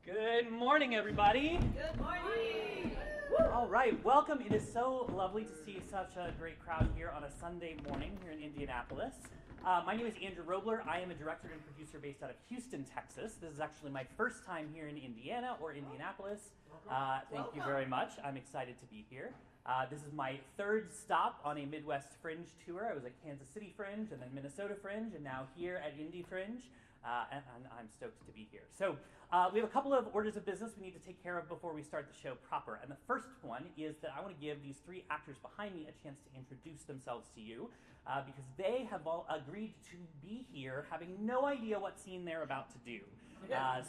Good morning, everybody. Good morning. All right, welcome. It is so lovely to see such a great crowd here on a Sunday morning here in Indianapolis. My name is Andrew Roblyer. I am a director and producer based out of Houston, Texas. This is actually my first time here in Indiana or Indianapolis. Thank you very much. I'm excited to be here. This is my third stop on a Midwest Fringe tour. I was at Kansas City Fringe and then Minnesota Fringe and now here at Indy Fringe. And I'm stoked to be here. So we have a couple of orders of business we need to take care of before we start the show proper. And the first one is that I want to give these three actors behind me a chance to introduce themselves to you because they have all agreed to be here having no idea what scene they're about to do.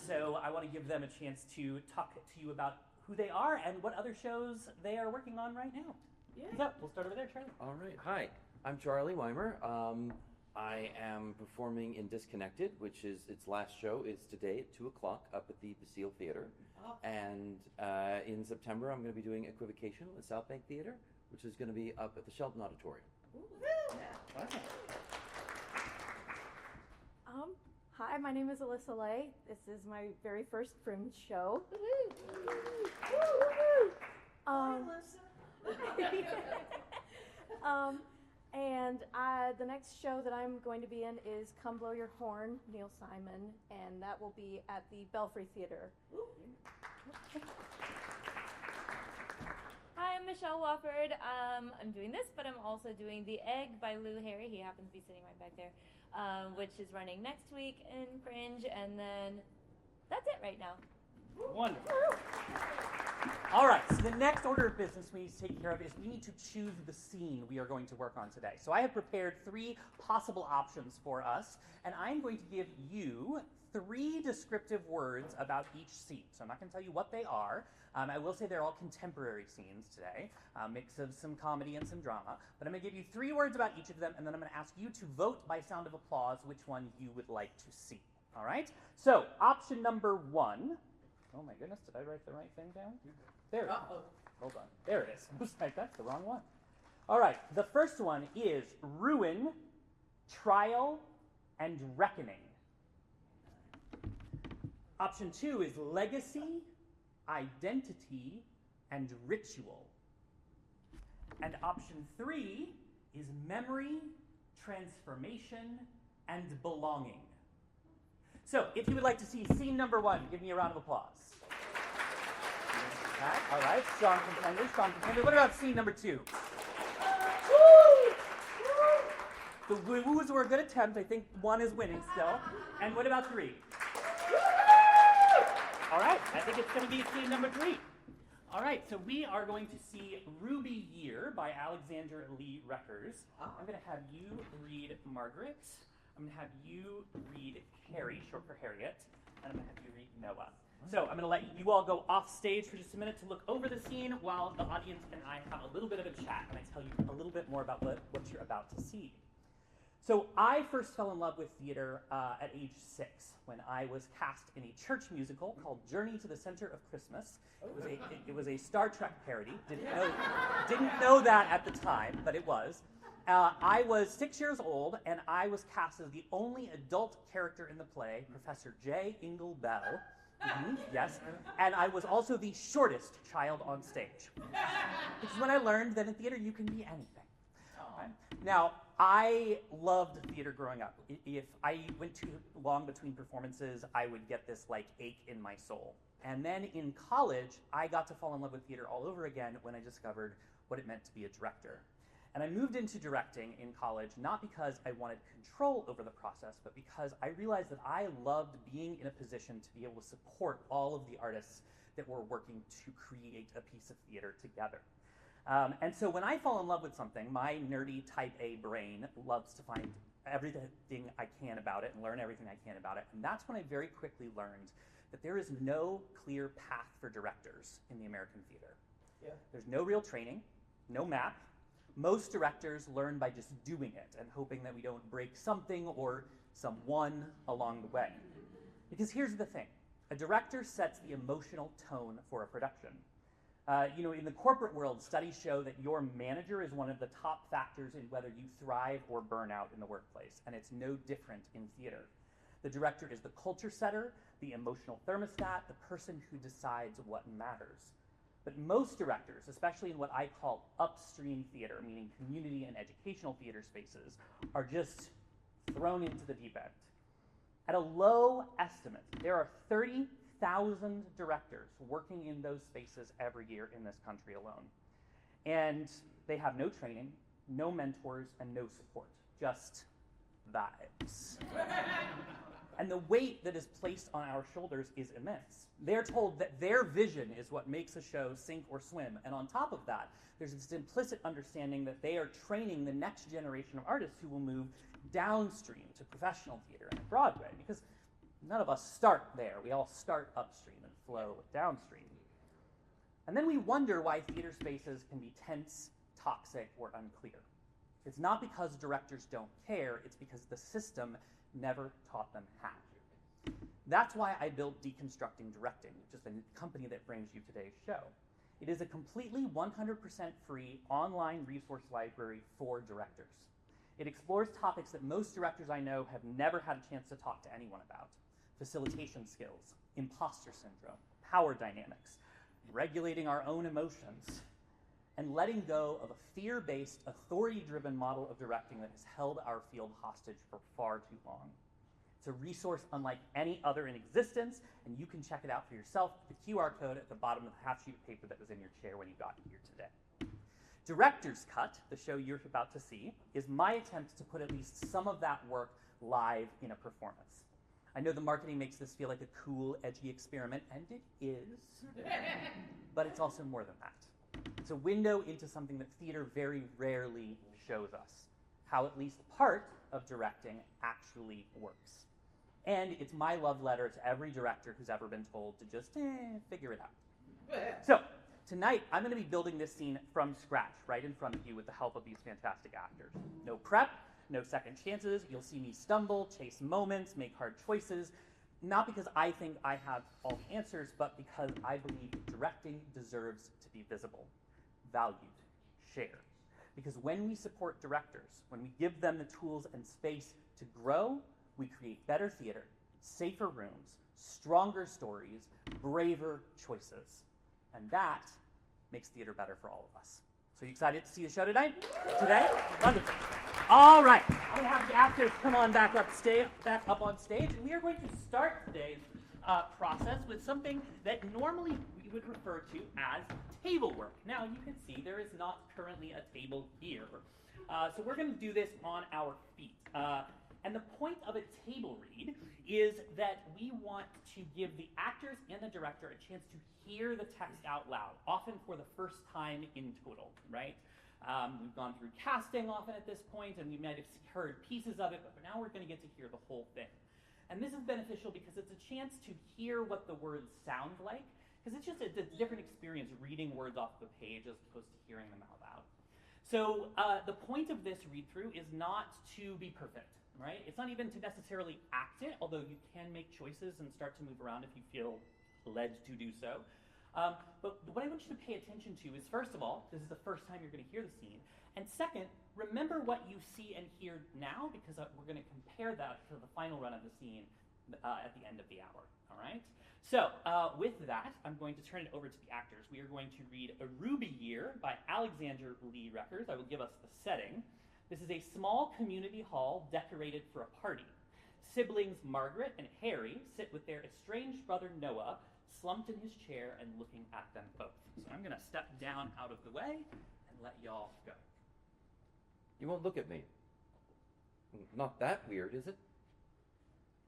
So I want to give them a chance to talk to you about who they are and what other shows they are working on right now. So we'll start over there, Charlie. All right. Hi, I'm Charlie Weimer. I am performing in Disconnected, which is its last show is today at 2 o'clock up at the Basile Theater. And in September, I'm going to be doing Equivocation at South Bank Theater, which is going to be up at the Shelton Auditorium. Hi, my name is Alyssa. This is my very first Fringe show. And the next show that I'm going to be in is Come Blow Your Horn, Neil Simon, and that will be at the Belfry Theater. Hi, I'm Michelle Wafford. I'm doing this, but I'm also doing The Egg by Lou Harry. He happens to be sitting right back there, which is running next week in Fringe, and then that's it right now. Wonderful. All right, so the next order of business we need to take care of is we need to choose the scene we are going to work on today. So I have prepared three possible options for us, and I'm going to give you three descriptive words about each scene. So I'm not going to tell you what they are. I will say they're all contemporary scenes today, a mix of some comedy and some drama. But I'm going to give you three words about each of them, and then I'm going to ask you to vote by sound of applause which one you would like to see. All right? So option number one. Oh my goodness, did I write the right thing down? There it is. Hold on. There it is. I was like, that's the wrong one. All right, the first one is Ruin, Trial, and Reckoning. Option two is Legacy, Identity, and Ritual. And option three is Memory, Transformation, and Belonging. So, if you would like to see scene number one, give me a round of applause. All right, strong contender, strong contender. What about scene number two? The woos were a good attempt. I think one is winning still. And what about three? All right, I think it's going to be scene number three. All right, so we are going to see Ruby Year by Alexander Lee Rekers. I'm going to have you read Margaret. I'm going to have you read Harry, short for Harriet, and I'm going to have you read Noah. So I'm going to let you all go off stage for just a minute to look over the scene while the audience and I have a little bit of a chat and I tell you a little bit more about what you're about to see. So I first fell in love with theater at age 6 when I was cast in a church musical called Journey to the Center of Christmas. It was a Star Trek parody. Didn't know that at the time, but it was. I was 6 years old, and I was cast as the only adult character in the play, Professor J. Ingle Bell. Yes. And I was also the shortest child on stage. Which is when I learned that in theater you can be anything. Right? Now, I loved theater growing up. If I went too long between performances, I would get this ache in my soul. And then in college, I got to fall in love with theater all over again when I discovered what it meant to be a director. And I moved into directing in college, not because I wanted control over the process, but because I realized that I loved being in a position to be able to support all of the artists that were working to create a piece of theater together. And so when I fall in love with something, my nerdy type A brain loves to find everything I can about it and learn everything I can about it. And that's when I very quickly learned that there is no clear path for directors in the American theater. Yeah. There's no real training, no map. Most directors learn by just doing it and hoping that we don't break something or someone along the way. Because here's the thing. A director sets the emotional tone for a production. In the corporate world, studies show that your manager is one of the top factors in whether you thrive or burn out in the workplace, and it's no different in theater. The director is the culture setter, the emotional thermostat, the person who decides what matters. But most directors, especially in what I call upstream theater, meaning community and educational theater spaces, are just thrown into the deep end. At a low estimate, there are 30,000 directors working in those spaces every year in this country alone. And they have no training, no mentors, and no support, just vibes. And the weight that is placed on our shoulders is immense. They're told that their vision is what makes a show sink or swim. And on top of that, there's this implicit understanding that they are training the next generation of artists who will move downstream to professional theater and Broadway, because none of us start there. We all start upstream and flow downstream. And then we wonder why theater spaces can be tense, toxic, or unclear. It's not because directors don't care, it's because the system never taught them how. That's why I built Deconstructing Directing, which is the company that brings you today's show. It is a completely 100% free online resource library for directors. It explores topics that most directors I know have never had a chance to talk to anyone about. Facilitation skills, imposter syndrome, power dynamics, regulating our own emotions, and letting go of a fear-based, authority-driven model of directing that has held our field hostage for far too long. It's a resource unlike any other in existence, and you can check it out for yourself with the QR code at the bottom of the half sheet of paper that was in your chair when you got here today. Director's Cut, the show you're about to see, is my attempt to put at least some of that work live in a performance. I know the marketing makes this feel like a cool, edgy experiment, and it is, but it's also more than that. It's a window into something that theater very rarely shows us, how at least part of directing actually works. And it's my love letter to every director who's ever been told to just figure it out. So, tonight, I'm going to be building this scene from scratch, right in front of you with the help of these fantastic actors. No prep, no second chances. You'll see me stumble, chase moments, make hard choices, not because I think I have all the answers, but because I believe directing deserves to be visible, valued, shared. Because when we support directors, when we give them the tools and space to grow, we create better theater, safer rooms, stronger stories, braver choices. And that makes theater better for all of us. So you excited to see the show today? Wonderful. All right, I'm going to have the actors come on back up on stage, and we are going to start today's process with something that normally we would refer to as table work. Now, you can see there is not currently a table here. So we're going to do this on our feet. And the point of a table read is that we want to give the actors and the director a chance to hear the text out loud, often for the first time in total, right? We've gone through casting often at this point, and we might have heard pieces of it, but now we're going to get to hear the whole thing. And this is beneficial because it's a chance to hear what the words sound like, because it's just a different experience reading words off the page as opposed to hearing them out loud. So the point of this read-through is not to be perfect, right? It's not even to necessarily act it, although you can make choices and start to move around if you feel led to do so. But what I want you to pay attention to is, first of all, this is the first time you're going to hear the scene. And second, remember what you see and hear now, because we're going to compare that to the final run of the scene at the end of the hour, all right? So with that, I'm going to turn it over to the actors. We are going to read A Ruby Year by Alexander Lee Rekers. I will give us the setting. This is a small community hall decorated for a party. Siblings Margaret and Harry sit with their estranged brother Noah, slumped in his chair and looking at them both. So I'm going to step down out of the way and let y'all go. You won't look at me. Not that weird, is it?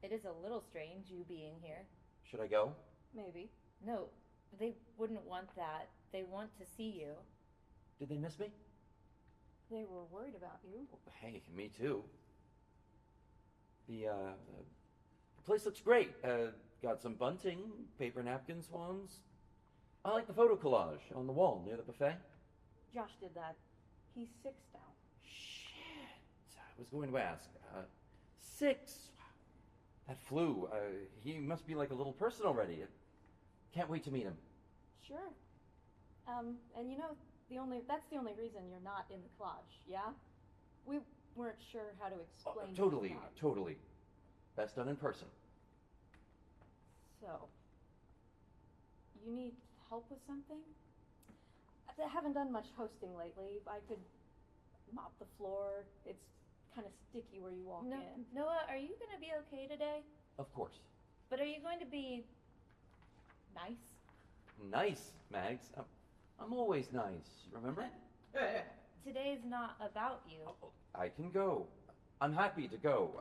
It is a little strange, you being here. Should I go? Maybe. No, they wouldn't want that. They want to see you. Did they miss me? They were worried about you. Hey, me too. The place looks great. Got some bunting, paper napkin swans. I like the photo collage on the wall near the buffet. Josh did that. He's 6 now. Shit. I was going to ask. 6? That flew. He must be like a little person already. Can't wait to meet him. Sure. And you know, that's the only reason you're not in the collage, yeah? We weren't sure how to explain Totally. Best done in person. So, you need help with something? I haven't done much hosting lately. I could mop the floor. It's kind of sticky where you walk in. Noah, are you going to be okay today? Of course. But are you going to be nice? Nice, Mags. I'm always nice, remember? Today's not about you. I can go. I'm happy to go.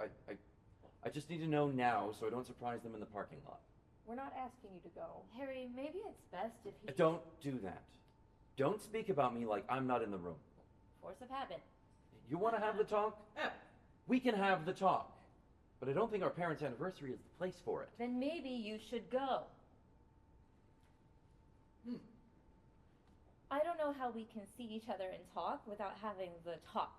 I just need to know now so I don't surprise them in the parking lot. We're not asking you to go. Harry, maybe it's best if he... Don't do that. Don't speak about me like I'm not in the room. Force of habit. You want to have the talk? We can have the talk. But I don't think our parents' anniversary is the place for it. Then maybe you should go. I don't know how we can see each other and talk without having the talk.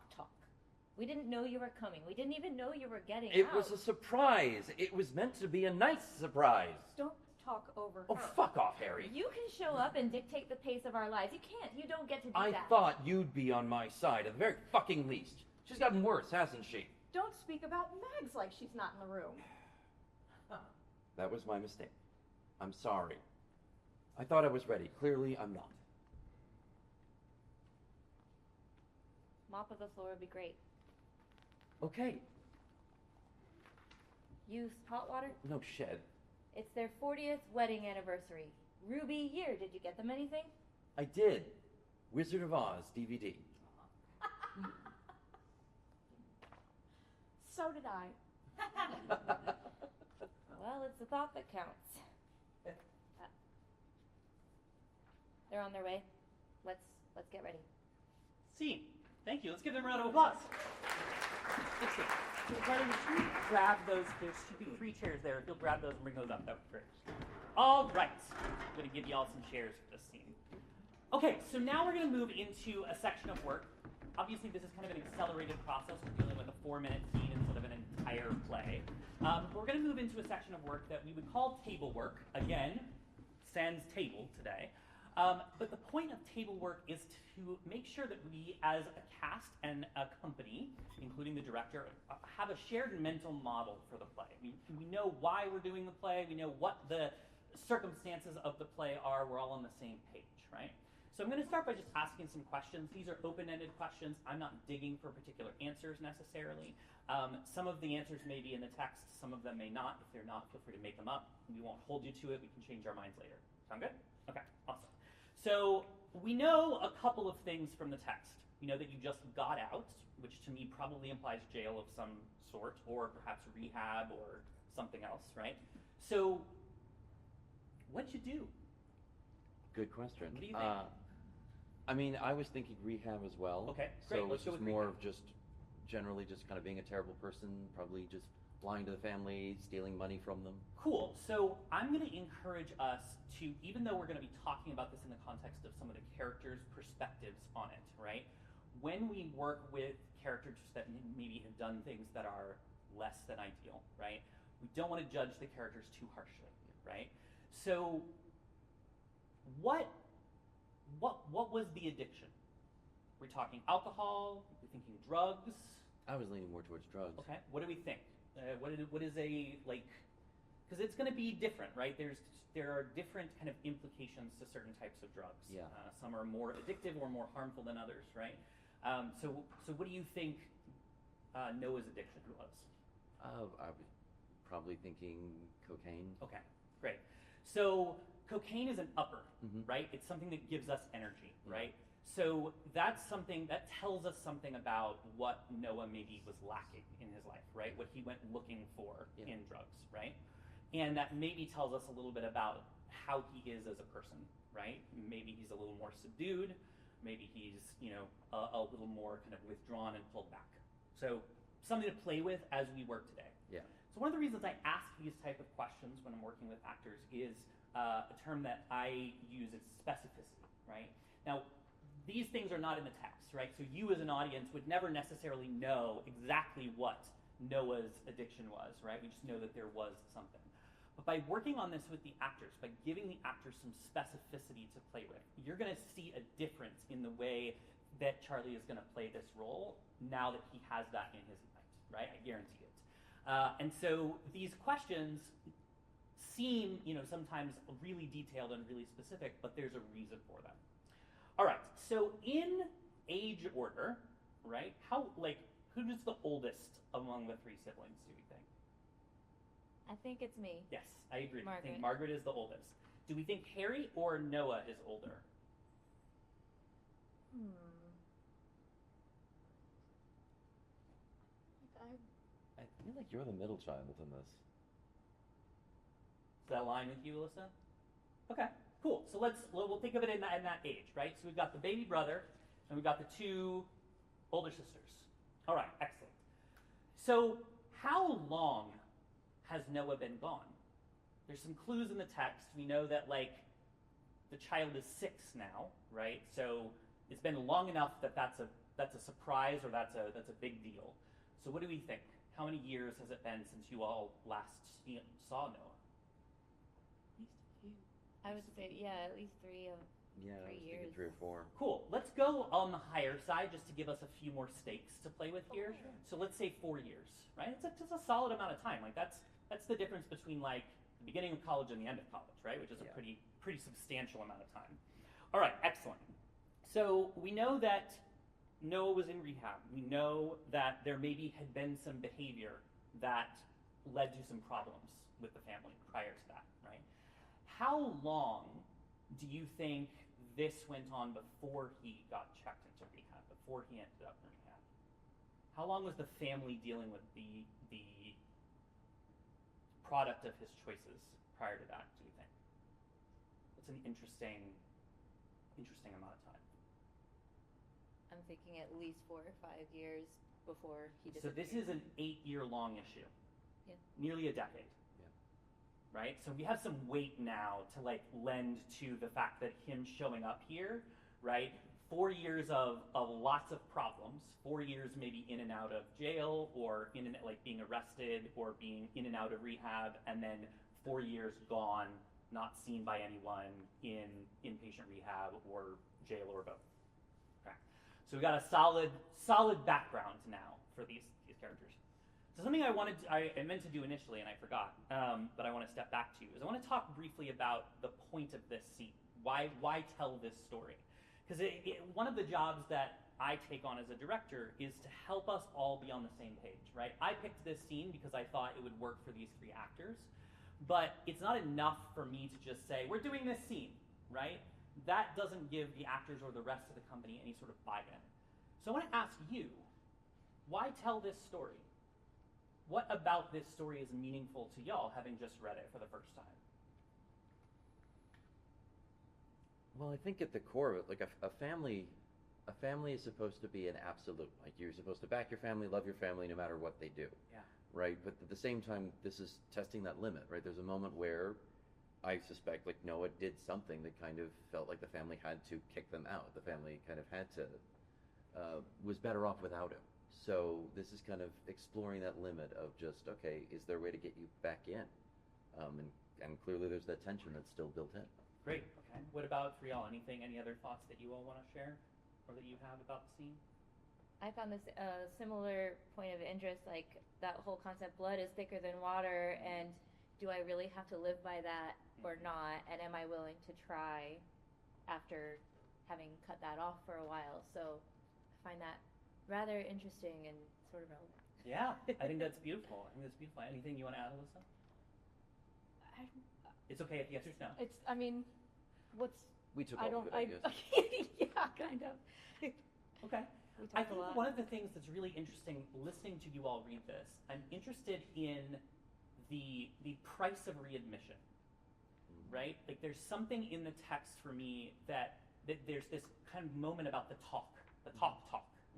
We didn't know you were coming. We didn't even know you were getting out. It was a surprise. It was meant to be a nice surprise. Don't talk over Oh, her. fuck off, Harry. You can show up and dictate the pace of our lives. You can't. You don't get to do I that. thought you'd be on my side at the very fucking least. She's gotten worse, hasn't she? Don't speak about Mags like she's not in the room. That was my mistake. I'm sorry. I thought I was ready. Clearly, I'm not. Mop of the floor would be great. Okay. Use hot water? No shed. It's their 40th wedding anniversary. Ruby year. Did you get them anything? I did. Wizard of Oz DVD. So did I. Well, it's the thought that counts. They're on their way. Let's get ready. See, thank you. Let's give them a round of applause. Let's see. So, Carter, would you grab those? There should be 3 chairs there. If you'll grab those and bring those up, that would be great. All right. I'm going to give you all some chairs for this scene. Okay, so now we're going to move into a section of work. Obviously, this is kind of an accelerated process. We're dealing with a 4-minute scene instead of an entire play. We're going to move into a section of work that we would call table work. Again, sans table today. But the point of table work is to make sure that we, as a cast and a company, including the director, have a shared mental model for the play. We know why we're doing the play. We know what the circumstances of the play are. We're all on the same page, right? So I'm going to start by just asking some questions. These are open-ended questions. I'm not digging for particular answers necessarily. Some of the answers may be in the text. Some of them may not. If they're not, feel free to make them up. We won't hold you to it. We can change our minds later. Sound good? Okay, awesome. So we know a couple of things from the text. We know that you just got out, which to me probably implies jail of some sort, or perhaps rehab or something else, right? So what'd you do? Good question. What do you think? I mean, I was thinking rehab as well. Okay, great. So Let's it go was with more rehab. of just generally just kind of being a terrible person, probably just lying to the family, stealing money from them. Cool. So I'm going to encourage us to, even though we're going to be talking about this in the context of some of the characters' perspectives on it, right? When we work with characters that maybe have done things that are less than ideal, right? We don't want to judge the characters too harshly, right? So what was the addiction? We're talking alcohol, we're thinking drugs. I was leaning more towards drugs. Okay, what do we think? What is a, like, because it's going to be different, right? There are different kind of implications to certain types of drugs. Yeah. Some are more addictive or more harmful than others, right? So what do you think Noah's addiction was? I was probably thinking cocaine. Okay, great. So cocaine is an upper, Mhm. right? It's something that gives us energy, Yeah. right? So that's something that tells us something about what Noah maybe was lacking in his life, right? What he went looking for Yeah. in drugs, right? And that maybe tells us a little bit about how he is as a person, right? Maybe he's a little more subdued. Maybe he's, a little more kind of withdrawn and pulled back. So something to play with as we work today. Yeah. So one of the reasons I ask these type of questions when I'm working with actors is a term that I use is specificity, right? Now, these things are not in the text, right? So you as an audience would never necessarily know exactly what Noah's addiction was, right? We just know that there was something. But by working on this with the actors, by giving the actors some specificity to play with, you're going to see a difference in the way that Charlie is going to play this role now that he has that in his mind, right? I guarantee it. And so these questions seem, sometimes really detailed and really specific, but there's a reason for them. All right, so in age order, right, who's the oldest among the three siblings, do we think? I think it's me. Yes, I agree. Margaret. I think Margaret is the oldest. Do we think Harry or Noah is older? I feel like you're the middle child in this. Does that align with you, Alyssa? Okay, cool. So we'll think of it in that age, right? So we've got the baby brother, and we've got the two older sisters. All right, excellent. So how long has Noah been gone? There's some clues in the text. We know that, the child is 6 now, right? So it's been long enough that that's a surprise, or that's a big deal. So what do we think? How many years has it been since you all last saw Noah? At least a few. I would say, at least 3 Yeah, I was years. thinking 3 or 4. Cool. Let's go on the higher side just to give us a few more stakes to play with here. Sure. So let's say 4 years, right? It's a solid amount of time. That's the difference between the beginning of college and the end of college, right? Which is a pretty substantial amount of time. All right, excellent. So we know that Noah was in rehab. We know that there maybe had been some behavior that led to some problems with the family prior to that, right? How long do you think this went on before he got checked into rehab, before he ended up in rehab? How long was the family dealing with the product of his choices prior to that, do you think? It's an interesting amount of time. I'm thinking at least 4 or 5 years before he So disappeared. this is an 8-year-long issue. Yeah. Nearly a decade. Yeah. Right? So we have some weight now to lend to the fact that him showing up here, right? 4 years of lots of problems, 4 years maybe in and out of jail, or in and being arrested, or being in and out of rehab, and then 4 years gone, not seen by anyone, in inpatient rehab or jail or both. Okay. So we've got a solid background now for these characters. So something I meant to do initially and I forgot, but I want to step back to, is I want to talk briefly about the point of this scene. Why tell this story? Because one of the jobs that I take on as a director is to help us all be on the same page, right? I picked this scene because I thought it would work for these 3 actors, but it's not enough for me to just say, we're doing this scene, right? That doesn't give the actors or the rest of the company any sort of buy-in. So I want to ask you, why tell this story? What about this story is meaningful to y'all, having just read it for the first time? Well, I think at the core of it, a family is supposed to be an absolute. You're supposed to back your family, love your family, no matter what they do. Yeah. Right? But at the same time, this is testing that limit, right? There's a moment where I suspect Noah did something that kind of felt like the family had to kick them out. The family kind of had to, was better off without him. So this is kind of exploring that limit of just, okay, is there a way to get you back in? And clearly there's that tension that's still built in. Great. Okay. What about for y'all? Any other thoughts that you all want to share, or that you have about the scene? I found this similar point of interest, that whole concept, blood is thicker than water, and do I really have to live by that or not, and am I willing to try after having cut that off for a while? So I find that rather interesting and sort of relevant. Yeah, I think that's beautiful. Anything you want to add, Alyssa? It's okay if the answer's no. We took all the good ideas. Yeah, kind of. Okay. I think one of the things that's really interesting listening to you all read this, I'm interested in the price of readmission, right? There's something in the text for me that there's this kind of moment about the talk,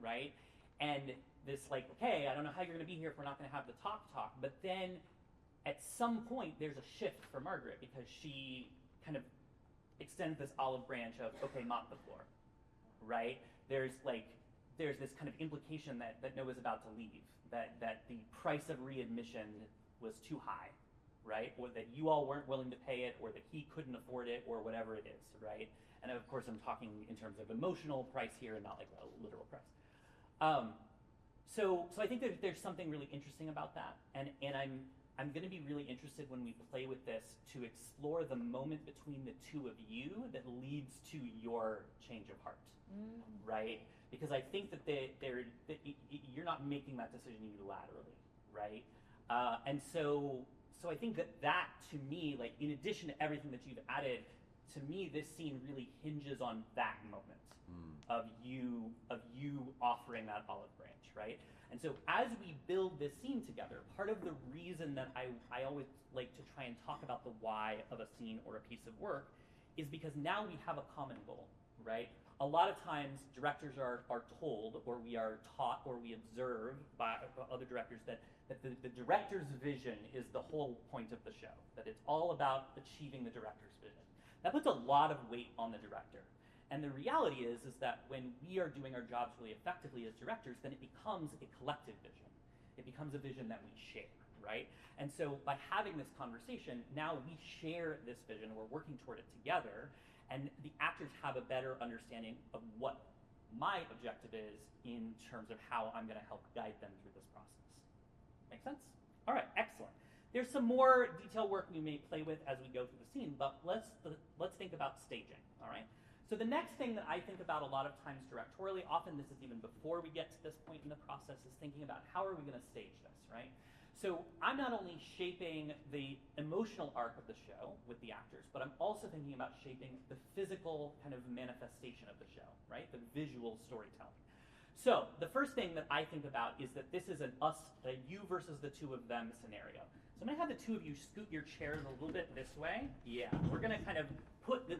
right? And this okay, I don't know how you're going to be here if we're not going to have the talk, but then at some point there's a shift for Margaret, because she kind of extends this olive branch of, okay, mop the floor, right? There's this kind of implication that Noah's about to leave, that the price of readmission was too high, right? Or that you all weren't willing to pay it, or that he couldn't afford it, or whatever it is, right? And of course I'm talking in terms of emotional price here and not a literal price. So I think that there's something really interesting about that, and I'm going to be really interested when we play with this to explore the moment between the two of you that leads to your change of heart, right? Because I think that you're not making that decision unilaterally, right? And so I think that to me, like in addition to everything that you've added, to me this scene really hinges on that moment of you offering that olive branch, right? And so as we build this scene together, part of the reason that I always like to try and talk about the why of a scene or a piece of work is because now we have a common goal, right? A lot of times directors are told, or we are taught, or we observe by other directors that the director's vision is the whole point of the show, that it's all about achieving the director's vision. That puts a lot of weight on the director. And the reality is that when we are doing our jobs really effectively as directors, then it becomes a collective vision. It becomes a vision that we share, right? And so by having this conversation, now we share this vision, we're working toward it together, and the actors have a better understanding of what my objective is in terms of how I'm gonna help guide them through this process. Make sense? All right, excellent. There's some more detail work we may play with as we go through the scene, but let's think about staging, all right? So the next thing that I think about a lot of times directorially, often this is even before we get to this point in the process, is thinking about how are we going to stage this, right? So I'm not only shaping the emotional arc of the show with the actors, but I'm also thinking about shaping the physical kind of manifestation of the show, right? The visual storytelling. So the first thing that I think about is that this is a you versus the two of them scenario. So I'm going to have the two of you scoot your chairs a little bit this way. Yeah, we're going to kind of put the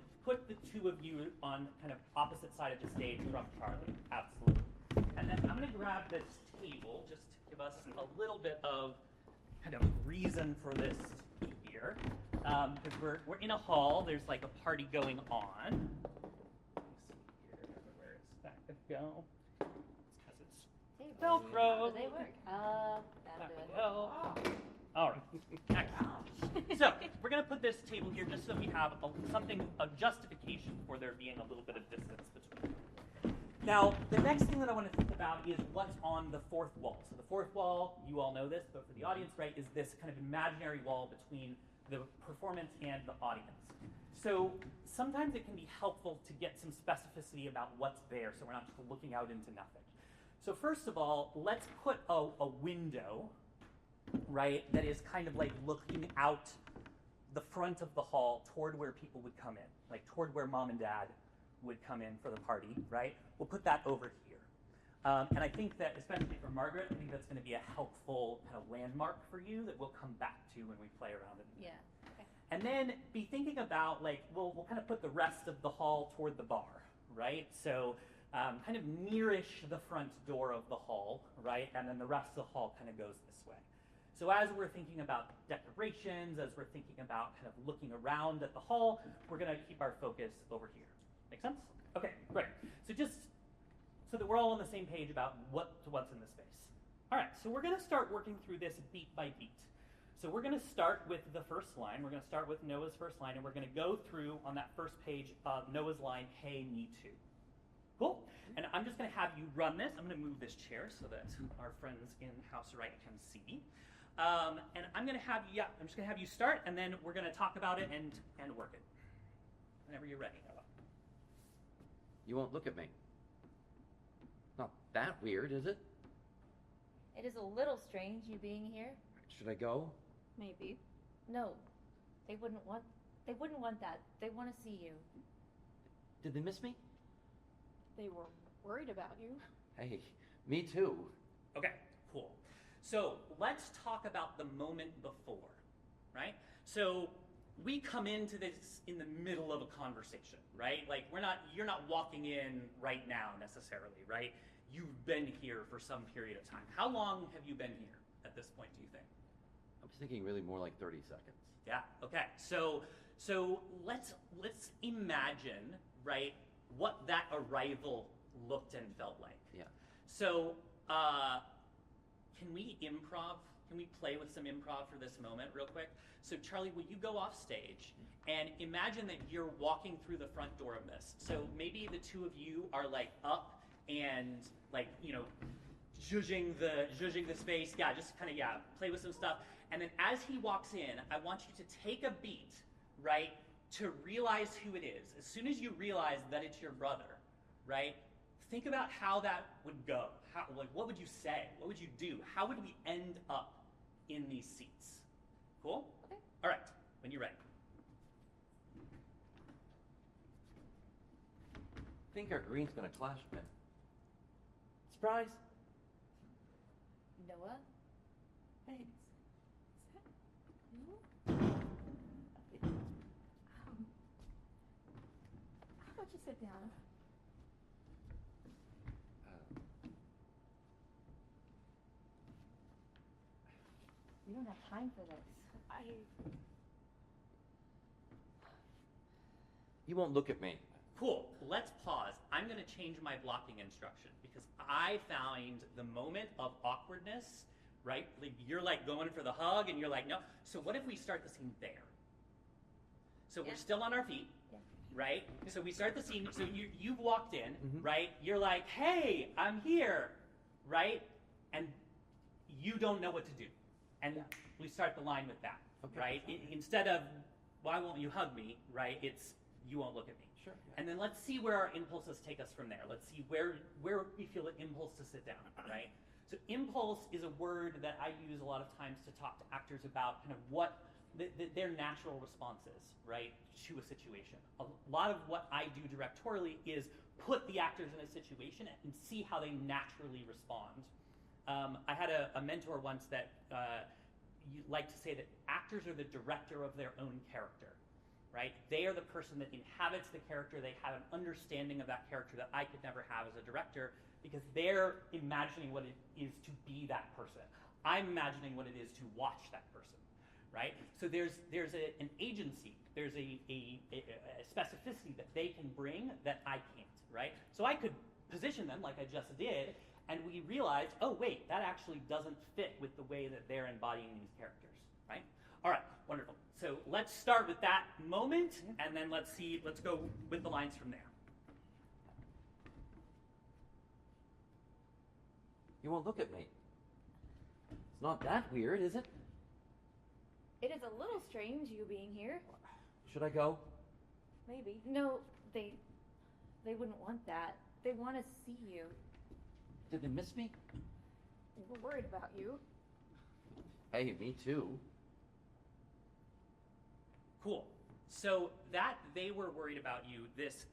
two of you on kind of opposite side of the stage from Charlie. Absolutely. And then I'm going to grab this table just to give us a little bit of kind of reason for this here. Because we're in a hall. There's like a party going on. Let me see here. Where is that going to go? It's because it's Velcro. Do they work? That'll do it. Go. All right. Excellent. So we're going to put this table here just so we have a justification for there being a little bit of distance between. Now, the next thing that I want to think about is what's on the fourth wall. So the fourth wall, you all know this, but for the audience, right, is this kind of imaginary wall between the performance and the audience. So sometimes it can be helpful to get some specificity about what's there so we're not just looking out into nothing. So first of all, let's put a window, right, that is kind of like looking out the front of the hall toward where people would come in, like toward where mom and dad would come in for the party, right? We'll put that over here. And I think that, especially for Margaret, I think that's going to be a helpful kind of landmark for you that we'll come back to when we play around it. Yeah. Okay. And then be thinking about, like, we'll kind of put the rest of the hall toward the bar, right? So kind of nearish the front door of the hall, right? And then the rest of the hall kind of goes this way. So as we're thinking about decorations, as we're thinking about kind of looking around at the hall, we're going to keep our focus over here. Make sense? Okay, great. So just so that we're all on the same page about what's in the space. All right, so we're going to start working through this beat by beat. So we're going to start with the first line. We're going to start with Noah's first line, and we're going to go through on that first page Noah's line, "Hey, me too." Cool? And I'm just going to have you run this. I'm going to move this chair so that our friends in House Right can see. And I'm going to have you, I'm just going to have you start, and then we're going to talk about it and work it. Whenever you're ready, Noah. You won't look at me. Not that weird, is it? It is a little strange you being here. Should I go? Maybe. No, they wouldn't want that. They want to see you. Did they miss me? They were worried about you. Hey, me too. Okay, cool. So let's talk about the moment before, right? So we come into this in the middle of a conversation, right? Like you're not walking in right now necessarily, right? You've been here for some period of time. How long have you been here at this point, do you think? I was thinking really more like 30 seconds. Yeah, okay. So let's imagine, right, what that arrival looked and felt like. Yeah. So can we improv? Can we play with some improv for this moment real quick? So Charlie, will you go off stage and imagine that you're walking through the front door of this. So maybe the two of you are like up and like, zhuzhing the space. Yeah, just kind of play with some stuff. And then as he walks in, I want you to take a beat, right, to realize who it is. As soon as you realize that it's your brother, right, think about how that would go. What would you say? What would you do? How would we end up in these seats? Cool? Okay. All right, when you're ready. I think our green's gonna clash a bit. Surprise! Noah? Hey. Is that you? How about you sit down? We don't have time for this. You won't look at me. Cool. Let's pause. I'm going to change my blocking instruction because I found the moment of awkwardness, right? Like you're like going for the hug and you're like, no. So what if we start the scene there? So we're still on our feet, right? So we start the scene. So you've walked in, right? You're like, hey, I'm here, right? And you don't know what to do. And we start the line with that, right? Instead of, why won't you hug me, right? It's, you won't look at me. Sure. And then let's see where our impulses take us from there. Let's see where we feel an impulse to sit down, right? So impulse is a word that I use a lot of times to talk to actors about kind of what their natural response is, right, to a situation. A lot of what I do directorially is put the actors in a situation and see how they naturally respond. I had a mentor once that liked to say that actors are the director of their own character. Right? They are the person that inhabits the character. They have an understanding of that character that I could never have as a director because they're imagining what it is to be that person. I'm imagining what it is to watch that person, right? So there's an agency, there's a specificity that they can bring that I can't, right? So I could position them like I just did, and we realized, oh wait, that actually doesn't fit with the way that they're embodying these characters, right? All right, wonderful. So let's start with that moment, and then let's go with the lines from there. You won't look at me. It's not that weird, is it? It is a little strange you being here. Should I go? Maybe. No, they wouldn't want that. They want to see you. Did they miss me? We're worried about you. Hey, me too. Cool. So that they were worried about you,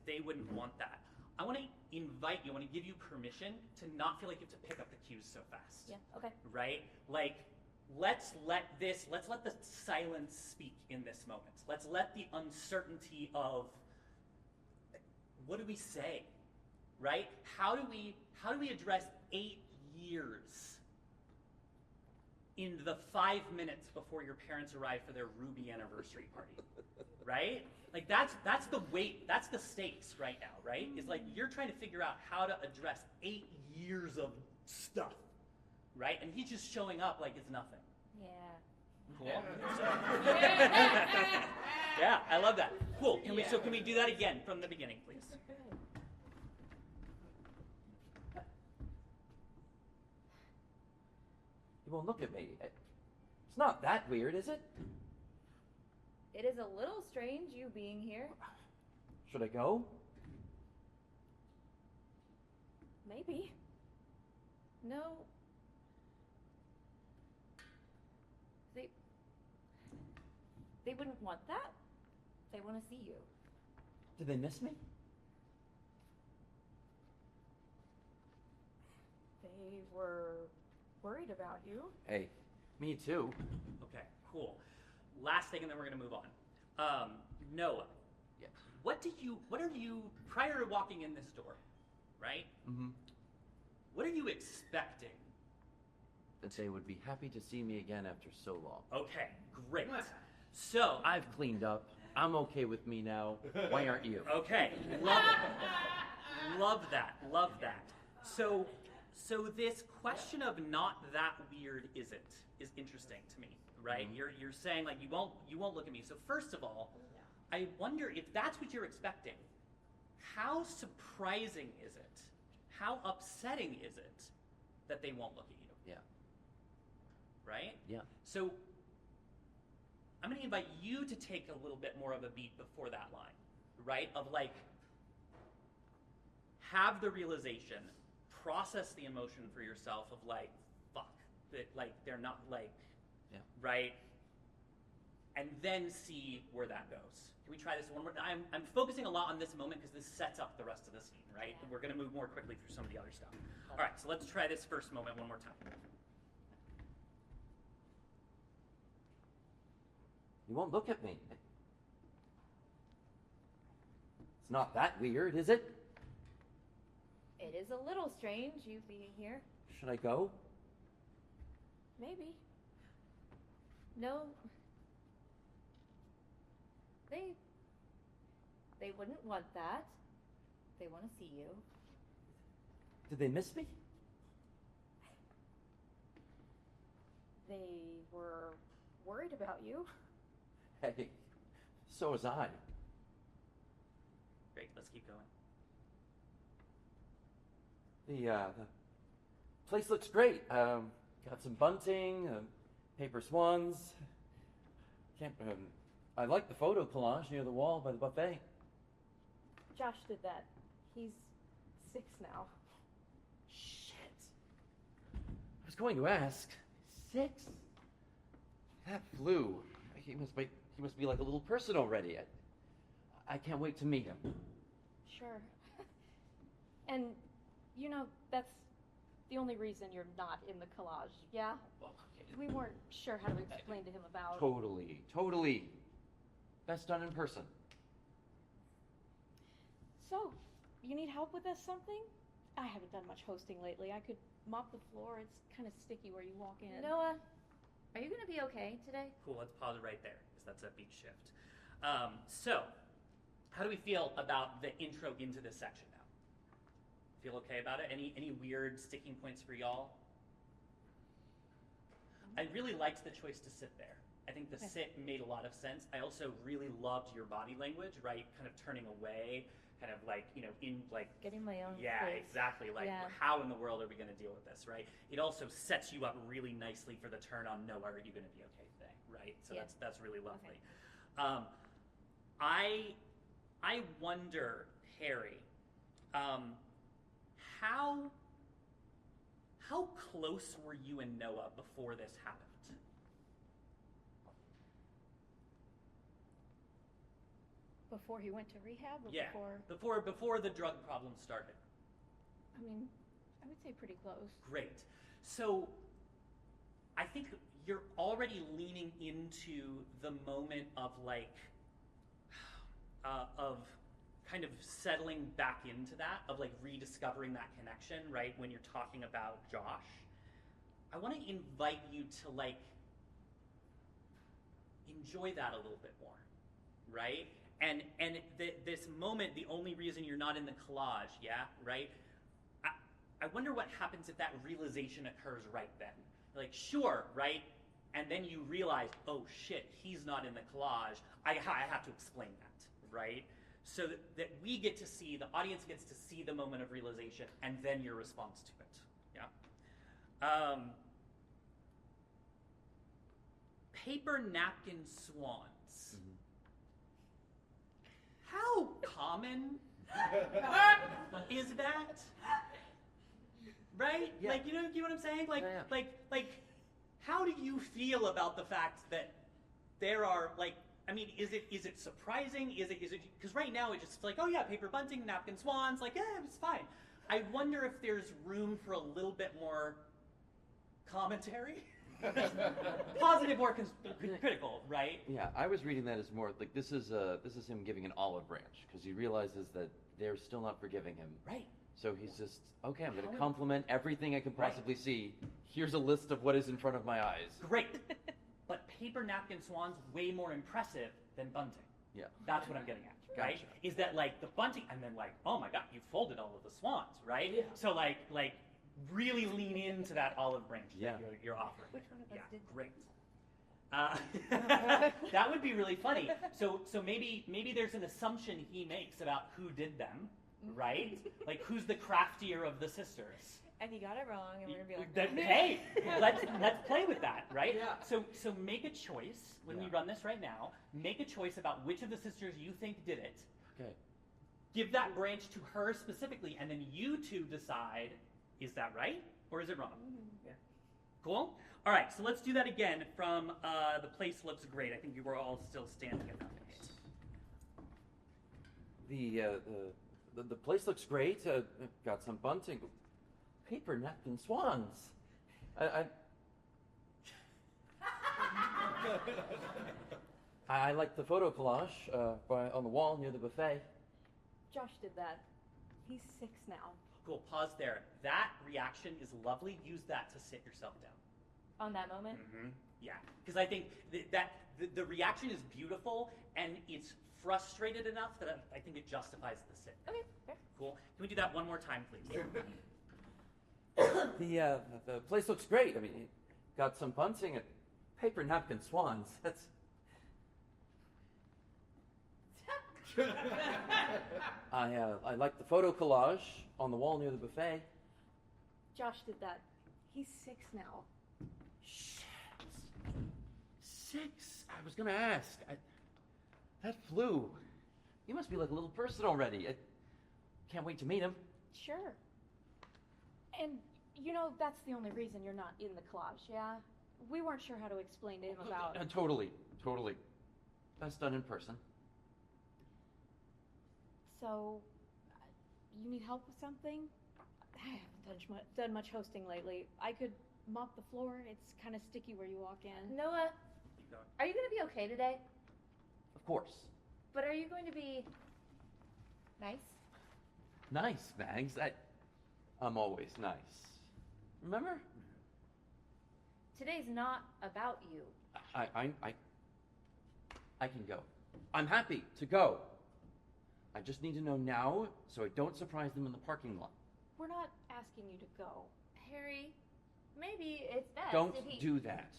they wouldn't want that. I want to invite you, I want to give you permission to not feel like you have to pick up the cues so fast. Yeah, okay. Right? Like, let's let the silence speak in this moment. Let's let the uncertainty of, what do we say? Right? How do we address 8 years in the 5 minutes before your parents arrive for their Ruby anniversary party, right? Like that's the weight, that's the stakes right now, right? It's like you're trying to figure out how to address 8 years of stuff, right? And he's just showing up like it's nothing. Yeah. Cool. So, yeah, I love that. Cool. Can we do that again from the beginning, please? You won't look at me. It's not that weird, is it? It is a little strange you being here. Should I go? Maybe. No. They wouldn't want that. They want to see you. Did they miss me? They were worried about you. Hey, me too. Okay, cool. Last thing, and then we're going to move on. Noah. Yeah. What are you, prior to walking in this door, right? Mm-hmm. What are you expecting? That they would be happy to see me again after so long. Okay, great. So, I've cleaned up. I'm okay with me now. Why aren't you? okay, love that. So this question of not that weird is interesting to me, right? Mm-hmm. You're saying like you won't look at me. So first of all, I wonder if that's what you're expecting. How surprising is it? How upsetting is it that they won't look at you. Yeah. Right? Yeah. So I'm going to invite you to take a little bit more of a beat before that line, right? Of like, have the realization, process the emotion for yourself of like, fuck, that like they're not like, right? And then see where that goes. Can we try this one more time? I'm focusing a lot on this moment because this sets up the rest of the scene, right? Yeah. We're going to move more quickly through some of the other stuff. All right, so let's try this first moment one more time. You won't look at me. It's not that weird, is it? It is a little strange, you being here. Should I go? Maybe. No. They wouldn't want that. They want to see you. Did they miss me? They were worried about you. Hey, so was I. Great, let's keep going. The place looks great. Got some bunting, paper swans. I like the photo collage near the wall by the buffet. Josh did that. He's 6 now. Shit. I was going to ask. 6? That flew. He must be like a little person already. I can't wait to meet him. Sure. And, you know, that's the only reason you're not in the collage. Yeah? Well, We weren't sure how to explain to him about... Totally. Best done in person. So, you need help with this something? I haven't done much hosting lately. I could mop the floor. It's kind of sticky where you walk in. Noah, are you going to be okay today? Cool, let's pause it right there, because that's a beat shift. So, how do we feel about the intro into this section now? Feel okay about it? Any weird sticking points for y'all? I really liked the choice to sit there. I think the sit made a lot of sense. I also really loved your body language, right? Kind of turning away, kind of like, in like... Getting my own Yeah, place. exactly. Like, how in the world are we going to deal with this, right? It also sets you up really nicely for the turn on no, are you going to be okay thing, right? So that's really lovely. Okay. I wonder, Harry, how close were you and Noah before this happened? Before he went to rehab? Or before the drug problem started. I mean, I would say pretty close. Great. So I think you're already leaning into the moment of like, of kind of settling back into that, of like rediscovering that connection, right? When you're talking about Josh. I want to invite you to like, enjoy that a little bit more, right? And this moment, the only reason you're not in the collage, right? I wonder what happens if that realization occurs right then. Like, sure, right? And then you realize, oh shit, he's not in the collage. I have to explain that, right? So that we get to see, the audience gets to see the moment of realization and then your response to it, yeah? Paper napkin swans. Mm-hmm. How common is that? Right? Yeah. Like, you know what I'm saying? Like, like, how do you feel about the fact that there are, like, I mean, is it surprising? Is it, because right now it's just like, oh yeah, paper bunting, napkin swans, like, it's fine. I wonder if there's room for a little bit more commentary. Positive or critical, right? Yeah, I was reading that as more like this is him giving an olive branch because he realizes that they're still not forgiving him. Right. So he's just, okay, I'm going to compliment everything I can possibly see. Here's a list of what is in front of my eyes. Great. But paper napkin swans way more impressive than bunting. Yeah. That's what I'm getting at, right? Gotcha. Is that like the bunting and then like, oh my god, you folded all of the swans, right? Yeah. So like really lean into that olive branch that you're offering. Which one of us did? Great. That would be really funny. So maybe there's an assumption he makes about who did them, right? Like, who's the craftier of the sisters? And he got it wrong, and we're gonna be like, Hey, let's play with that, right? Yeah. So make a choice when we run this right now. Make a choice about which of the sisters you think did it. Okay. Give that branch to her specifically, and then you two decide, is that right or is it wrong? Yeah. Cool? All right, so let's do that again from The Place Looks Great. I think you were all still standing at that point. The place looks great. Got some bunting, paper napkin swans. I like the photo collage on the wall near the buffet. Josh did that. He's 6 now. Cool, pause there. That reaction is lovely. Use that to sit yourself down. on that moment. Mm-hmm. Yeah, because I think the reaction is beautiful, and it's frustrated enough that I think it justifies the sit. Okay, fair. Cool. Can we do that one more time, please? The place looks great. I mean, it got some bunting and paper napkin swans. That's. I like the photo collage on the wall near the buffet. Josh did that. He's 6 now. Shit. 6? I was gonna ask. That flew. He must be like a little person already. I can't wait to meet him. Sure. And, you know, that's the only reason you're not in the collage, yeah? We weren't sure how to explain to him about... Totally. Best done in person. So, you need help with something? I haven't done much hosting lately. I could mop the floor. It's kind of sticky where you walk in. Noah, are you going to be okay today? Of course. But are you going to be nice? Nice, Mags. I'm always nice. Remember? Today's not about you. I can go. I'm happy to go. I just need to know now so I don't surprise them in the parking lot. We're not asking you to go. Harry, maybe it's best Don't if he... do that.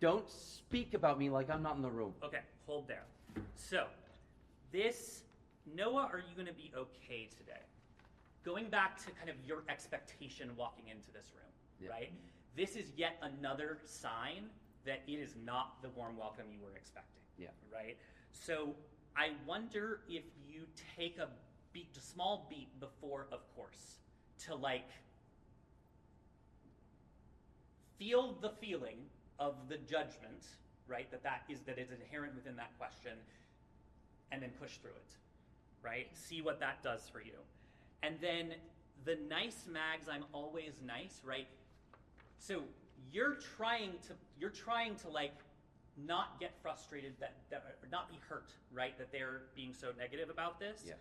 Don't speak about me like I'm not in the room. Okay, hold there. So, Noah, are you going to be okay today? Going back to kind of your expectation walking into this room, right? This is yet another sign that it is not the warm welcome you were expecting, right? So I wonder if you take a small beat before, of course, to like feel the feeling of the judgment, right? That is inherent within that question, and then push through it, right? See what that does for you. And then the nice Mags, I'm always nice, right? So you're trying to like not get frustrated or not be hurt, right? That they're being so negative about this. Yeah.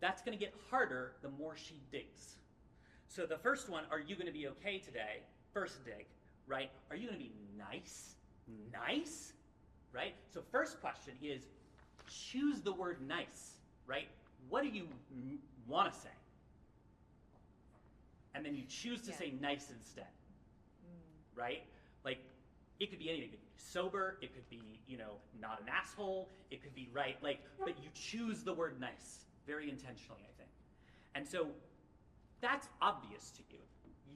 That's going to get harder the more she digs. So the first one, are you going to be okay today? First dig, right? Are you going to be nice? Nice? Right? So first question is, choose the word nice, right? What do you want to say? And then you choose to say nice instead, right? Like, it could be anything. It could be sober. It could be, not an asshole. It could be right. Like, but you choose the word nice very intentionally, I think. And so that's obvious to you.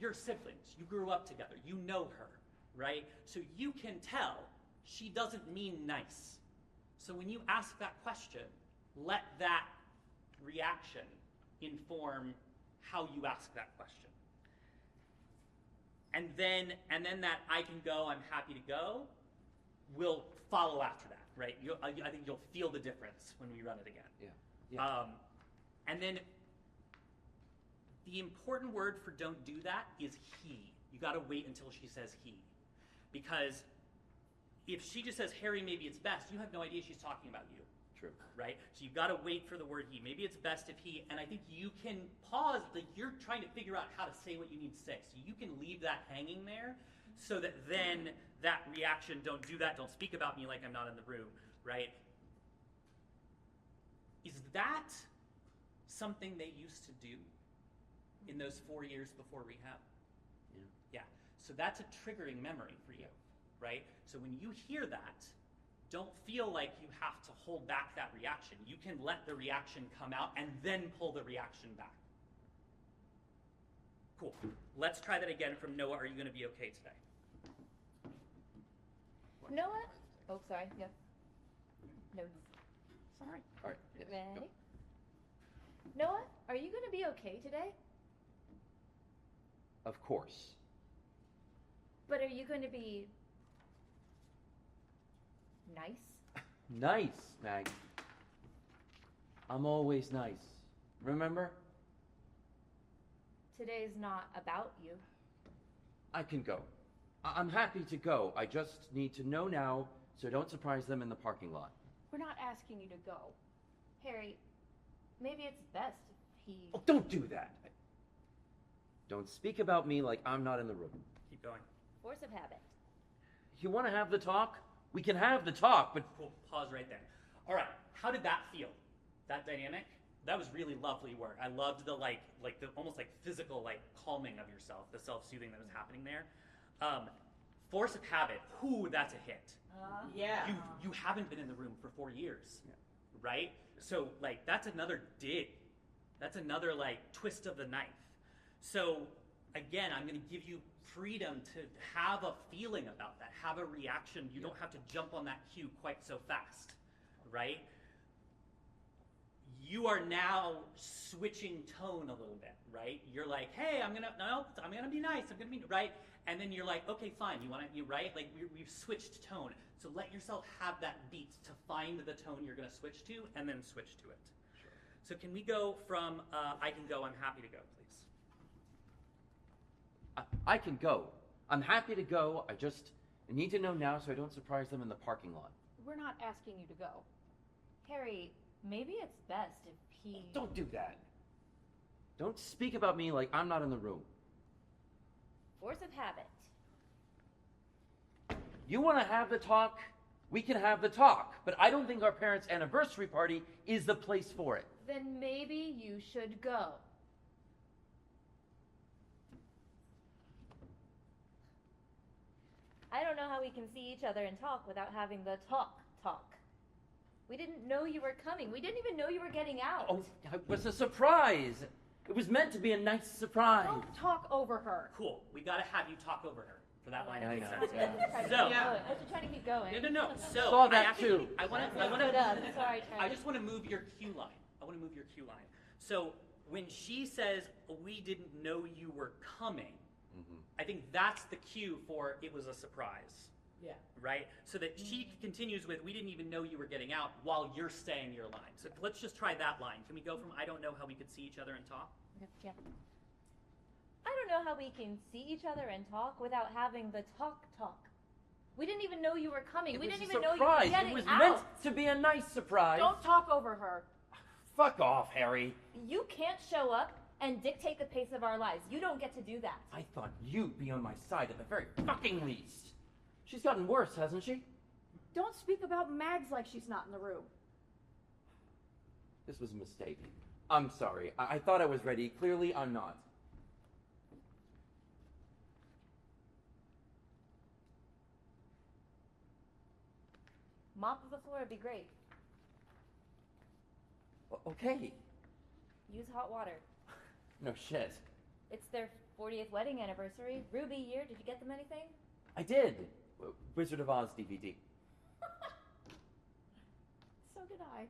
You're siblings. You grew up together. You know her, right? So you can tell she doesn't mean nice. So when you ask that question, let that reaction inform how you ask that question. And then that I can go, I'm happy to go, will follow after that, right? I think you'll feel the difference when we run it again. Yeah. And then the important word for don't do that is he. You got to wait until she says he. Because if she just says, Harry, maybe it's best, you have no idea she's talking about you. True. Right? So you've got to wait for the word he. Maybe it's best if he, and I think you can pause, like you're trying to figure out how to say what you need to say. So you can leave that hanging there so that then that reaction, don't do that, don't speak about me like I'm not in the room, right? Is that something they used to do in those 4 years before rehab? Yeah. So that's a triggering memory for you, right? So when you hear that, don't feel like you have to hold back that reaction. You can let the reaction come out and then pull the reaction back. Cool. Let's try that again from Noah. Are you going to be okay today? Noah? Oh, sorry. Yeah. No. Sorry. All right. Yes, Ready? go. Noah, are you going to be okay today? Of course. But are you going to be nice? Nice, Maggie. I'm always nice. Remember? Today's not about you. I can go. I'm happy to go. I just need to know now so don't surprise them in the parking lot. We're not asking you to go. Harry, maybe it's best if he... Oh, don't do that. Don't speak about me like I'm not in the room. Keep going. Force of habit. You want to have the talk? We can have the talk, but... Cool. Pause right there. All right. How did that feel? That dynamic? That was really lovely work. I loved the like the almost like physical like calming of yourself, the self-soothing that was happening there. Force of habit. Ooh, that's a hit. Yeah. You haven't been in the room for 4 years, right? So like that's another dig. That's another like twist of the knife. So again, I'm going to give you freedom to have a feeling about that, have a reaction. You don't have to jump on that cue quite so fast, right? You are now switching tone a little bit, right? You're like, hey, I'm gonna be nice, I'm gonna be right, and then you're like, okay, fine. You right? Like we've switched tone. So let yourself have that beat to find the tone you're gonna switch to, and then switch to it. Sure. So can we go from I can go, I'm happy to go, please? I can go. I'm happy to go. I just need to know now so I don't surprise them in the parking lot. We're not asking you to go. Harry, maybe it's best if he... Don't do that. Don't speak about me like I'm not in the room. Force of habit. You want to have the talk? We can have the talk. But I don't think our parents' anniversary party is the place for it. Then maybe you should go. I don't know how we can see each other and talk without having the talk. We didn't know you were coming. We didn't even know you were getting out. Oh, it was a surprise. It was meant to be a nice surprise. Don't talk over her. Cool. We gotta have you talk over her for that line to make sense. So, I was trying to keep going. No. So Saw that too. I want to. Sorry, I just want to move your cue line. So when she says we didn't know you were coming, I think that's the cue for it was a surprise. Yeah. Right? So that she continues with, we didn't even know you were getting out while you're saying your line. So let's just try that line. Can we go from I don't know how we could see each other and talk? Yeah. I don't know how we can see each other and talk without having the talk. We didn't even know you were coming. We didn't even know you were getting out. It was meant to be a nice surprise. Don't talk over her. Fuck off, Harry. You can't show up and dictate the pace of our lives. You don't get to do that. I thought you'd be on my side at the very fucking least. She's gotten worse, hasn't she? Don't speak about Mags like she's not in the room. This was a mistake. I'm sorry. I thought I was ready. Clearly, I'm not. Mop of the floor would be great. Okay. Use hot water. No shit. It's their 40th wedding anniversary. Ruby year. Did you get them anything? I did. Wizard of Oz DVD. So did I.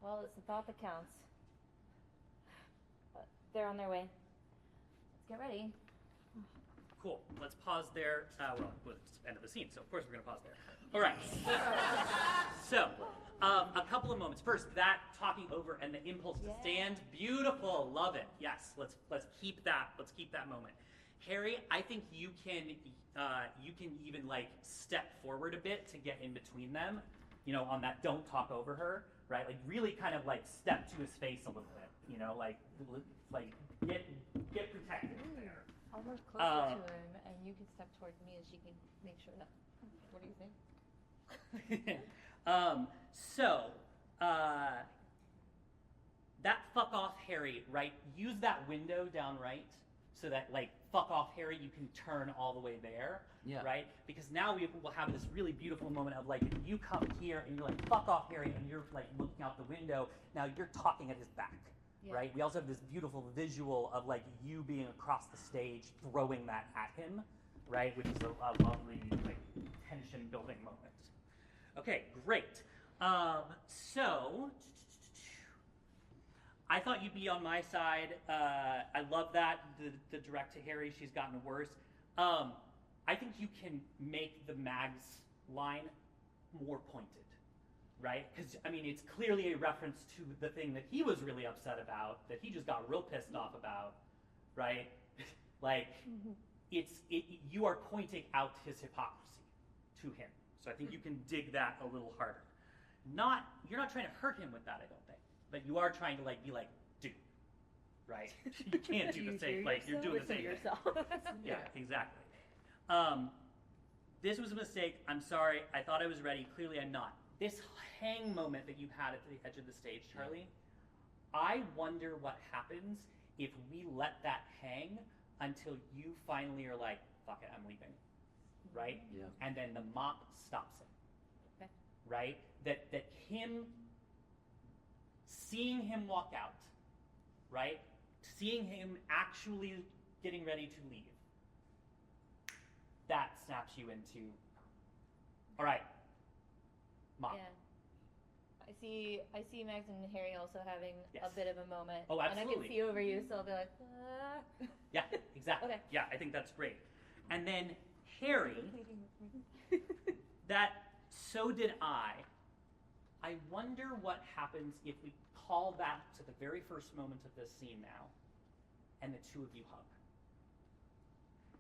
Well, it's the thought that counts. They're on their way. Let's get ready. Cool. Let's pause there. Well, it's the end of the scene, so of course we're going to pause there. All right. So, a couple of moments. First, that talking over and the impulse to stand. Beautiful. Love it. Yes. Let's keep that. Let's keep that moment. Harry, I think you can even like step forward a bit to get in between them. You know, on that don't talk over her, right? Like really kind of like step to his face a little bit. You know, like get protected there. I'll move closer to him, and you can step towards me, and she can make sure that. What do you think? That fuck off, Harry, right? Use that window down right so that like fuck off Harry, you can turn all the way there, right? Because now we will have this really beautiful moment of like, if you come here and you're like fuck off Harry, and you're like looking out the window, now you're talking at his back, right? We also have this beautiful visual of like you being across the stage throwing that at him, right? Which is a lovely like tension building moment. Okay, great. So I thought you'd be on my side. I love that, the direct to Harry, she's gotten worse. I think you can make the Mags line more pointed, right? Because, I mean, it's clearly a reference to the thing that he was really upset about, that he just got real pissed off about, right? Like, you are pointing out his hypocrisy to him. So I think you can dig that a little harder. You're not trying to hurt him with that, I don't think. But you are trying to like be like, dude, right? You can't do the same. Like you're doing the same yourself. Yeah, exactly. This was a mistake. I'm sorry. I thought I was ready. Clearly, I'm not. This hang moment that you had at the edge of the stage, Charlie. I wonder what happens if we let that hang until you finally are like, fuck it, I'm leaving, right? Yeah. And then the mop stops him. Okay. Right? That him. Seeing him walk out, right? Seeing him actually getting ready to leave. That snaps you into, all right, Mom. Yeah. I see Max and Harry also having Yes. a bit of a moment. Oh, absolutely. And I can see over you, so I'll be like, ah. Yeah, exactly. Okay. Yeah, I think that's great. And then Harry, that so did I wonder what happens if we call back to the very first moment of this scene now, and the two of you hug.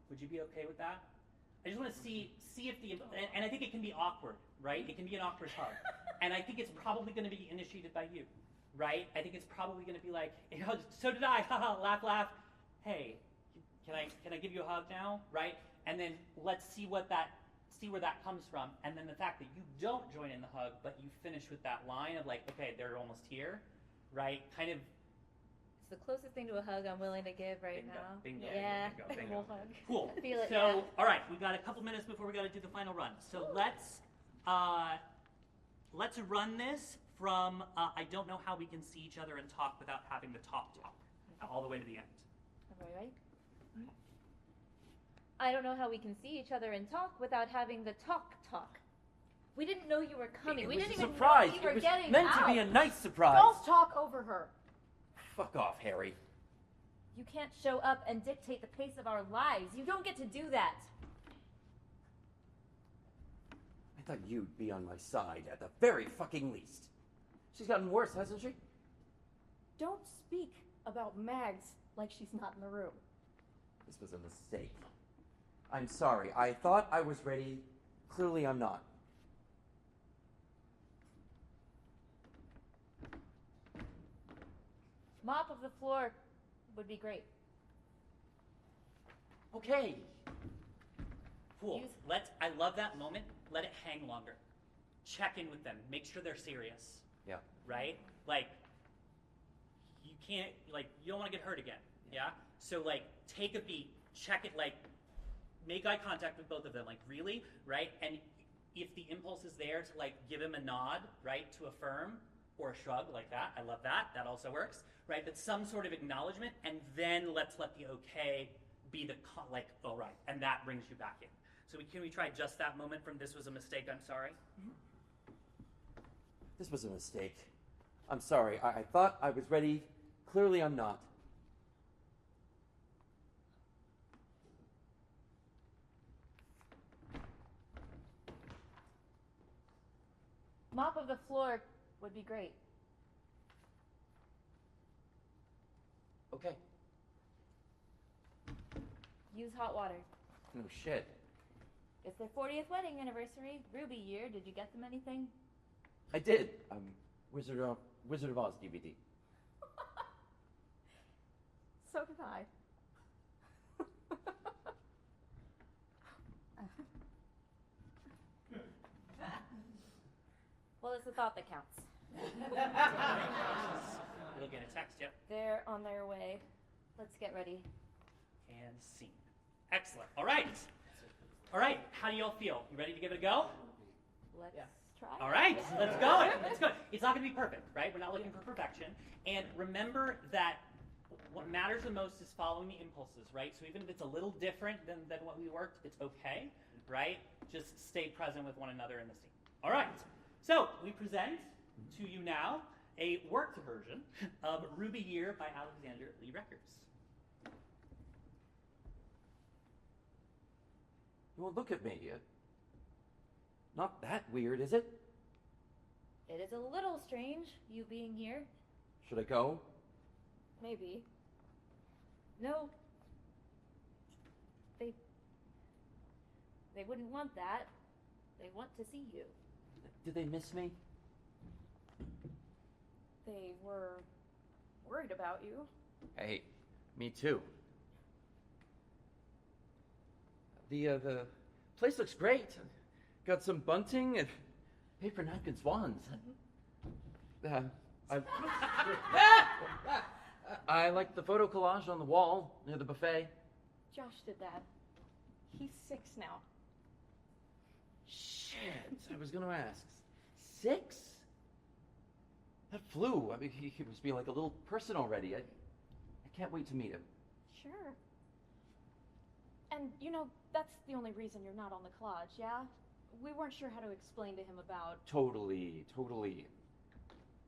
Would you be okay with that? I just want to see if and I think it can be awkward, right? It can be an awkward hug. And I think it's probably going to be initiated by you, right? I think it's probably going to be like, so did I, haha, laugh, laugh. Hey, can I give you a hug now, right? And then let's see where that comes from. And then the fact that you don't join in the hug, but you finish with that line of like, okay, they're almost here, right? Kind of. It's the closest thing to a hug I'm willing to give right Bingo, now. bingo, Yeah. bingo. We'll hug. Cool. I feel it, So, yeah. all right, we've got a couple minutes before we got to do the final run. So let's run this from I don't know how we can see each other and talk without having the talk all the way to the end. Everybody ready? I don't know how we can see each other and talk without having the talk. We didn't know you were coming. We didn't even surprise. know you were It was getting meant out. to be a nice surprise. Don't talk over her. Fuck off, Harry. You can't show up and dictate the pace of our lives. You don't get to do that. I thought you'd be on my side at the very fucking least. She's gotten worse, hasn't she? Don't speak about Mags like she's not in the room. This was a mistake. I'm sorry. I thought I was ready. Clearly I'm not. Mop of the floor would be great. Okay. Cool. Use- I love that moment. Let it hang longer. Check in with them. Make sure they're serious. Yeah. Right? Like, you can't, like, you don't want to get hurt again. Yeah? So, like, take a beat. Check it, like, make eye contact with both of them. Like, really? Right? And if the impulse is there to, like, give him a nod, right, to affirm, or a shrug like that. I love that. That also works. Right? But some sort of acknowledgement, and then let's let the okay be the, like, all right. And that brings you back in. So can we try just that moment from this was a mistake, I'm sorry? This was a mistake. I'm sorry. I thought I was ready. Clearly I'm not. Mop of the floor would be great. Okay. Use hot water. No shit. It's their 40th wedding anniversary. Ruby year. Did you get them anything? I did. Wizard of Oz DVD. So did I. Well, it's the thought that counts. You'll get a text, yep. They're on their way. Let's get ready. And scene. Excellent. All right. All right. How do y'all feel? You ready to give it a go? Let's try. All right. Let's go. Let's go. It's not going to be perfect, right? We're not looking for perfection. And remember that what matters the most is following the impulses, right? So even if it's a little different than what we worked, it's okay, right? Just stay present with one another in the scene. All right. So we present to you now a worked version of Ruby Year by Alexander Lee Rekers. Well, look at me. Not that weird, is it? It is a little strange, you being here. Should I go? Maybe. No. They wouldn't want that. They want to see you. Did they miss me? They were worried about you. Hey, me too. The place looks great. Got some bunting and paper napkin swans. I like the photo collage on the wall near the buffet. Josh did that. He's 6 now. Shit, I was going to ask. 6? That flew. I mean, he must be like a little person already. I can't wait to meet him. Sure. And, that's the only reason you're not on the collage, yeah? We weren't sure how to explain to him about... Totally.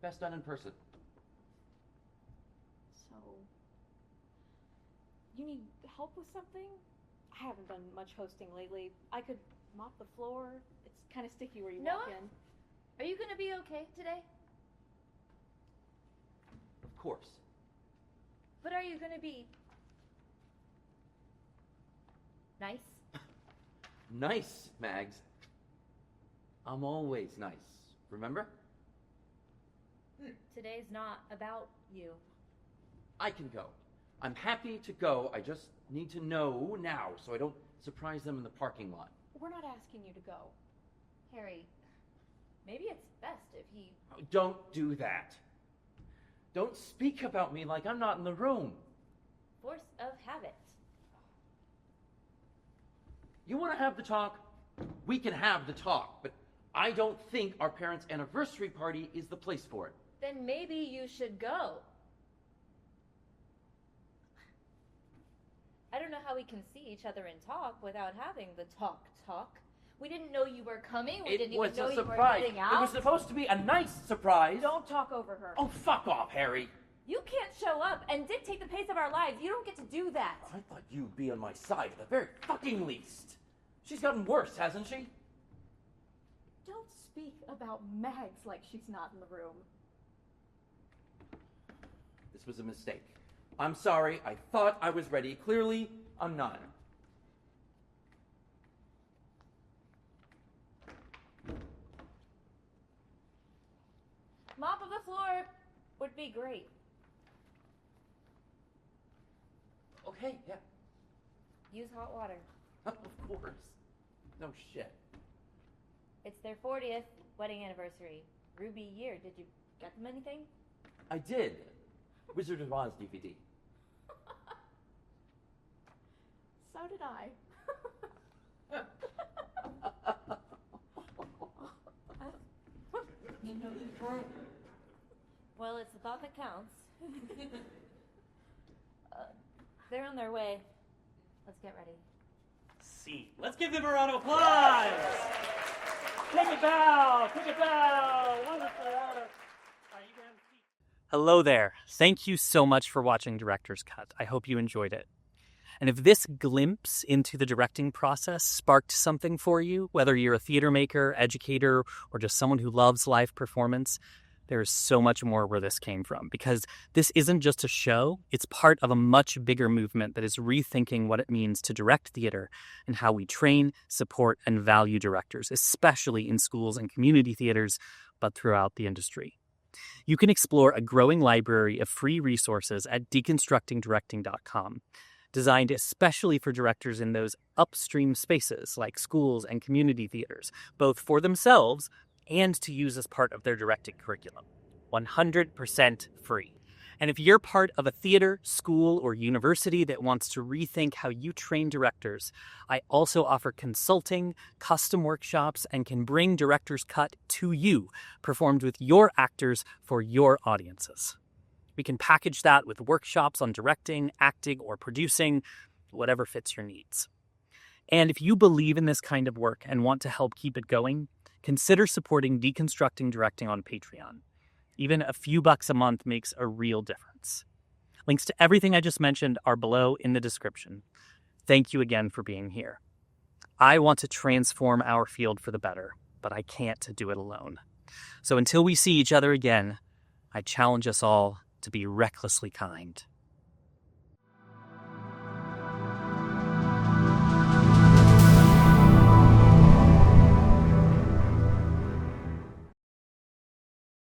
Best done in person. So... You need help with something? I haven't done much hosting lately. I could mop the floor. It's kind of sticky where you walk in. Are you going to be okay today? Of course. But are you going to be... nice? Nice, Mags. I'm always nice. Remember? Today's not about you. I can go. I'm happy to go. I just need to know now so I don't surprise them in the parking lot. We're not asking you to go. Harry, maybe it's best if he... Oh, don't do that. Don't speak about me like I'm not in the room. Force of habit. You want to have the talk? We can have the talk, but I don't think our parents' anniversary party is the place for it. Then maybe you should go. I don't know how we can see each other and talk without having the talk. We didn't know you were coming. We didn't even know you were getting out. It was supposed to be a nice surprise. Don't talk over her. Oh, fuck off, Harry. You can't show up and dictate the pace of our lives. You don't get to do that. I thought you'd be on my side at the very fucking least. She's gotten worse, hasn't she? Don't speak about Mags like she's not in the room. This was a mistake. I'm sorry. I thought I was ready. Clearly, I'm not. Mop of the floor would be great. Okay, yeah. Use hot water. Of course. No shit. It's their 40th wedding anniversary. Ruby Year. Did you get them anything? I did. Wizard of Oz DVD. So did I. Well, it's the thought that counts. They're on their way. Let's get ready. See. Let's give them a round of applause. Take it bow. Wonderful. Hello there. Thank you so much for watching Director's Cut. I hope you enjoyed it. And if this glimpse into the directing process sparked something for you, whether you're a theater maker, educator, or just someone who loves live performance, there's so much more where this came from, because this isn't just a show, it's part of a much bigger movement that is rethinking what it means to direct theater and how we train, support, and value directors, especially in schools and community theaters, but throughout the industry. You can explore a growing library of free resources at deconstructingdirecting.com, designed especially for directors in those upstream spaces like schools and community theaters, both for themselves and to use as part of their directing curriculum. 100% free. And if you're part of a theater, school, or university that wants to rethink how you train directors, I also offer consulting, custom workshops, and can bring Director's Cut to you, performed with your actors for your audiences. We can package that with workshops on directing, acting, or producing, whatever fits your needs. And if you believe in this kind of work and want to help keep it going, consider supporting Deconstructing Directing on Patreon. Even a few bucks a month makes a real difference. Links to everything I just mentioned are below in the description. Thank you again for being here. I want to transform our field for the better, but I can't do it alone. So until we see each other again, I challenge us all to be recklessly kind.